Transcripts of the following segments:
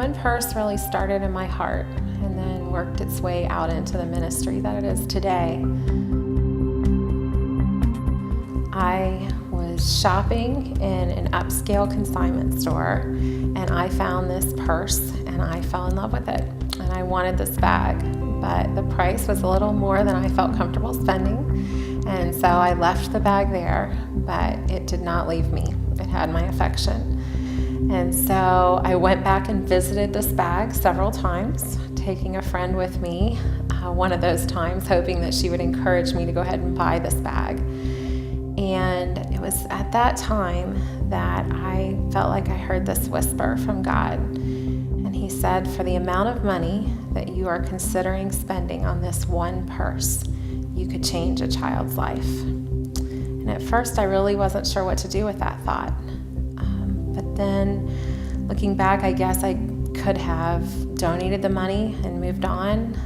One purse really started in my heart and then worked its way out into the ministry that it is today. I was shopping in an upscale consignment store and I found this purse and I fell in love with it. And I wanted this bag, but the price was a little more than I felt comfortable spending. And so I left the bag there, but it did not leave me. It had my affection. And so I went back and visited this bag several times, taking a friend with me, one of those times, hoping that she would encourage me to go ahead and buy this bag. And it was at that time that I felt like I heard this whisper from God. And he said, for the amount of money that you are considering spending on this one purse, you could change a child's life. And at first I really wasn't sure what to do with that thought. But then looking back, I guess I could have donated the money and moved on,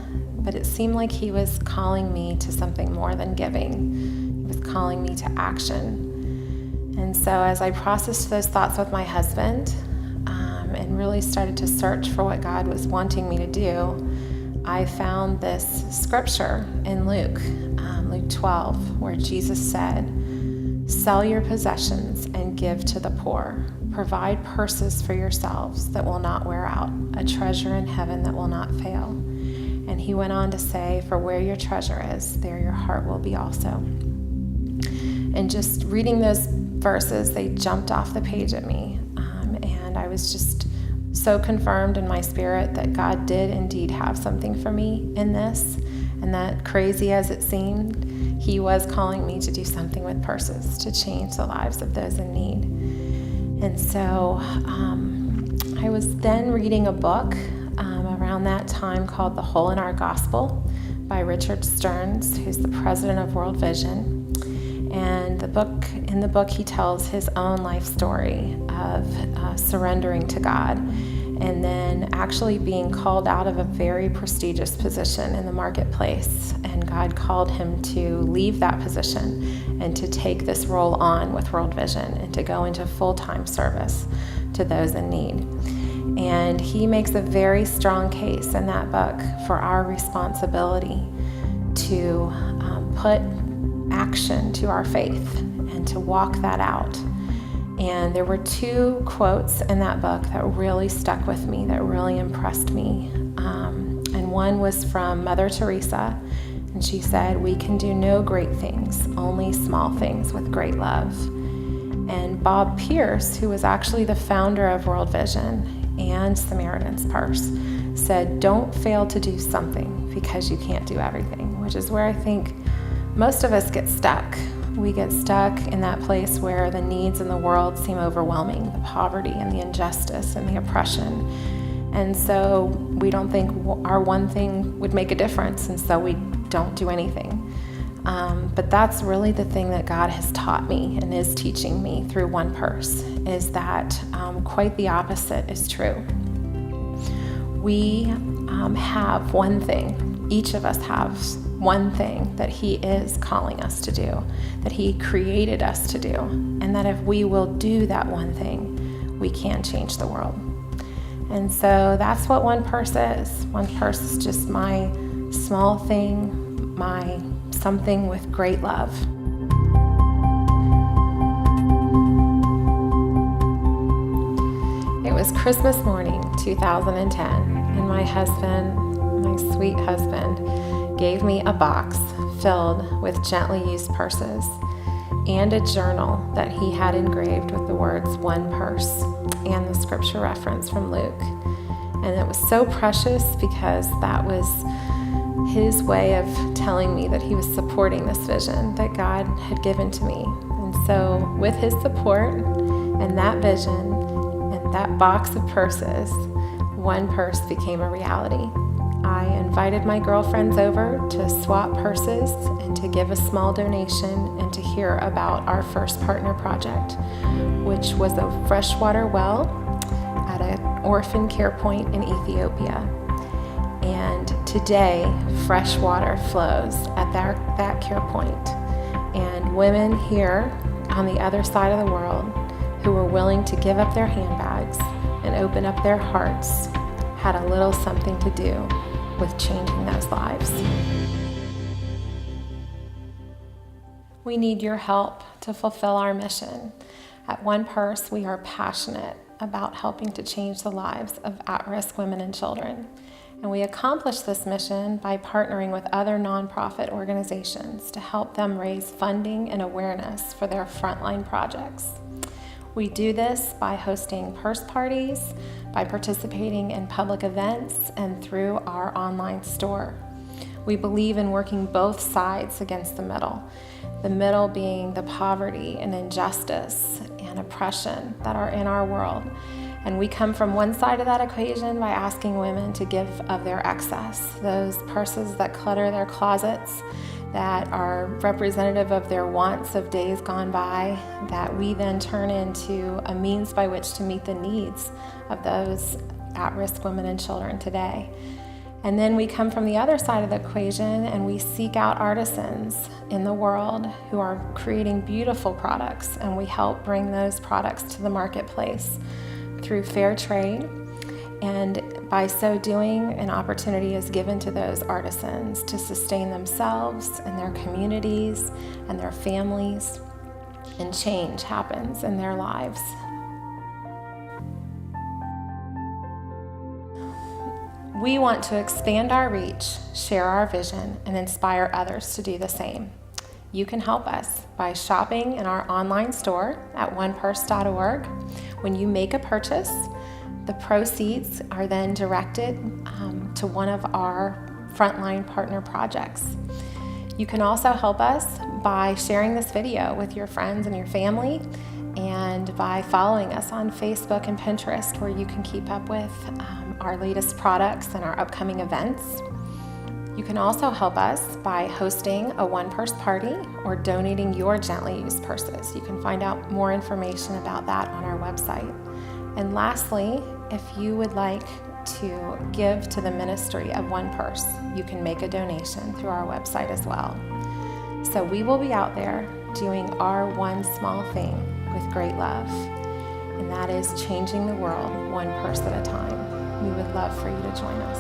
but it seemed like he was calling me to something more than giving. He was calling me to action. And so as I processed those thoughts with my husband and really started to search for what God was wanting me to do, I found this scripture in Luke 12, where Jesus said, "Sell your possessions and give to the poor. Provide purses for yourselves that will not wear out, a treasure in heaven that will not fail." And he went on to say, "For where your treasure is, there your heart will be also." And just reading those verses, they jumped off the page at me. And I was just so confirmed in my spirit that God did indeed have something for me in this. And that, crazy as it seemed, he was calling me to do something with purses, to change the lives of those in need. And so I was then reading a book around that time called The Hole in Our Gospel by Richard Stearns, who's the president of World Vision. And in the book, he tells his own life story of surrendering to God and then actually being called out of a very prestigious position in the marketplace. And God called him to leave that position and to take this role on with World Vision and to go into full-time service to those in need. And he makes a very strong case in that book for our responsibility to put action to our faith and to walk that out. And there were two quotes in that book that really stuck with me, that really impressed me. And one was from Mother Teresa, and she said, "We can do no great things, only small things with great love." And Bob Pierce, who was actually the founder of World Vision and Samaritan's Purse, said, "Don't fail to do something because you can't do everything," which is where I think most of us get stuck. We get stuck in that place where the needs in the world seem overwhelming, the poverty and the injustice and the oppression. And so we don't think our one thing would make a difference, and so we don't do anything. But that's really the thing that God has taught me and is teaching me through one purse, is that quite the opposite is true. We have one thing. Each of us has one thing that he is calling us to do, that he created us to do, and that if we will do that one thing, we can change the world. And so that's what one purse is. One purse is just my small thing, my something with great love. It was Christmas morning, 2010, and my husband, my sweet husband, gave me a box filled with gently used purses and a journal that he had engraved with the words "one purse" and the scripture reference from Luke. And it was so precious because that was his way of telling me that he was supporting this vision that God had given to me. And so with his support and that vision and that box of purses, one purse became a reality. I invited my girlfriends over to swap purses and to give a small donation and to hear about our first partner project, which was a freshwater well at an orphan care point in Ethiopia. And today, fresh water flows at that care point. And women here on the other side of the world who were willing to give up their handbags and open up their hearts had a little something to do with changing those lives. We need your help to fulfill our mission. At One Purse, we are passionate about helping to change the lives of at-risk women and children. And we accomplish this mission by partnering with other nonprofit organizations to help them raise funding and awareness for their frontline projects. We do this by hosting purse parties, by participating in public events, and through our online store. We believe in working both sides against the middle being the poverty and injustice and oppression that are in our world. And we come from one side of that equation by asking women to give of their excess, those purses that clutter their closets, that are representative of their wants of days gone by, that we then turn into a means by which to meet the needs of those at-risk women and children today. And then we come from the other side of the equation and we seek out artisans in the world who are creating beautiful products, and we help bring those products to the marketplace through fair trade. And by so doing, an opportunity is given to those artisans to sustain themselves and their communities and their families, and change happens in their lives. We want to expand our reach, share our vision, and inspire others to do the same. You can help us by shopping in our online store at onepurse.org. When you make a purchase, the proceeds are then directed to one of our frontline partner projects. You can also help us by sharing this video with your friends and your family, and by following us on Facebook and Pinterest, where you can keep up with our latest products and our upcoming events. You can also help us by hosting a One Purse party or donating your gently used purses. You can find out more information about that on our website. And lastly, if you would like to give to the ministry of One Purse, you can make a donation through our website as well. So we will be out there doing our one small thing with great love, and that is changing the world one purse at a time. We would love for you to join us.